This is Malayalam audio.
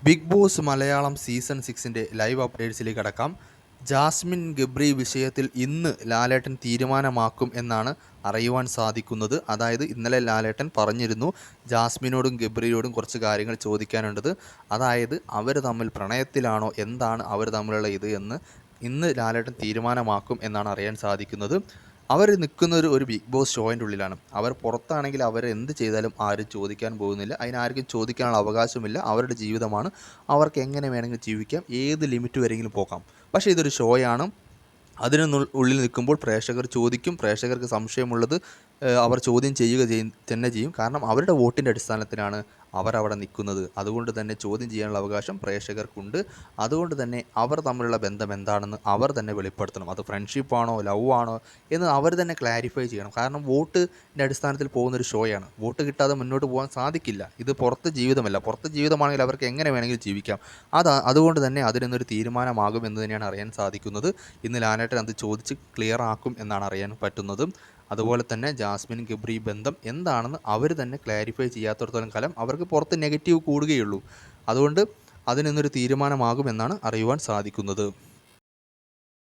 Big Boss Malayalam season 6 live അപ്ഡേറ്റ്സിലേക്ക് കടക്കാം. ജാസ്മിൻ ഗബ്രി വിഷയത്തിൽ ഇന്ന് ലാലേട്ടൻ തീരുമാനമാക്കും എന്നാണ് അറിയുവാൻ സാധിക്കുന്നത്. അതായത് ഇന്നലെ ലാലേട്ടൻ പറഞ്ഞിരുന്നു ജാസ്മിനോടും ഗബ്രിയോടും കുറച്ച് കാര്യങ്ങൾ ചോദിക്കാനുള്ളത്. അതായത് അവർ തമ്മിൽ പ്രണയത്തിലാണോ, എന്താണ് അവർ തമ്മിലുള്ള ഇത് എന്ന് ഇന്ന് ലാലേട്ടൻ തീരുമാനമാക്കും എന്നാണ് അറിയാൻ സാധിക്കുന്നത്. അവർ നിൽക്കുന്ന ഒരു ബിഗ് ബോസ് ഷോയിൻ്റെ ഉള്ളിലാണ്. അവർ പുറത്താണെങ്കിൽ അവർ എന്ത് ചെയ്താലും ആരും ചോദിക്കാൻ പോകുന്നില്ല. അതിനാർക്കും ചോദിക്കാനുള്ള അവകാശമില്ല. അവരുടെ ജീവിതമാണ്. അവർക്ക് എങ്ങനെ വേണമെങ്കിലും ജീവിക്കാം, ഏത് ലിമിറ്റ് വരെയെങ്കിലും പോകാം. പക്ഷേ ഇതൊരു ഷോയാണ്. ഉള്ളിൽ നിൽക്കുമ്പോൾ പ്രേക്ഷകർ ചോദിക്കും. പ്രേക്ഷകർക്ക് സംശയമുള്ളത് അവർ ചോദ്യം തന്നെ ചെയ്യും. കാരണം അവരുടെ വോട്ടിൻ്റെ അടിസ്ഥാനത്തിലാണ് അവരവിടെ നിൽക്കുന്നത്. അതുകൊണ്ട് തന്നെ ചോദ്യം ചെയ്യാനുള്ള അവകാശം പ്രേക്ഷകർക്കുണ്ട്. അതുകൊണ്ട് തന്നെ അവർ തമ്മിലുള്ള ബന്ധം എന്താണെന്ന് അവർ തന്നെ വെളിപ്പെടുത്തണം. അത് ഫ്രണ്ട്ഷിപ്പാണോ ലവ് ആണോ എന്ന് അവർ തന്നെ ക്ലാരിഫൈ ചെയ്യണം. കാരണം വോട്ടിൻ്റെ അടിസ്ഥാനത്തിൽ പോകുന്നൊരു ഷോയാണ്. വോട്ട് കിട്ടാതെ മുന്നോട്ട് പോകാൻ സാധിക്കില്ല. ഇത് പുറത്തെ ജീവിതമല്ല. പുറത്തെ ജീവിതമാണെങ്കിൽ അവർക്ക് എങ്ങനെ വേണമെങ്കിലും ജീവിക്കാം. അതുകൊണ്ട് തന്നെ അതിനൊരു തീരുമാനമാകും എന്ന് തന്നെയാണ് അറിയാൻ സാധിക്കുന്നത്. ഇന്ന് ലാലേട്ടൻ അത് ചോദിച്ച് ക്ലിയർ ആക്കും എന്നാണ് അറിയാൻ പറ്റുന്നത്. അതുപോലെ തന്നെ ജാസ്മിൻ ഗബ്രി ബന്ധം എന്താണെന്ന് അവർ തന്നെ ക്ലാരിഫൈ ചെയ്യാത്തിടത്തോളം കാലം അവർക്ക് പുറത്ത് നെഗറ്റീവ് കൂടുകയുള്ളൂ. അതുകൊണ്ട് അതിനൊരു തീരുമാനമാകുമെന്നാണ് അറിയുവാൻ സാധിക്കുന്നത്.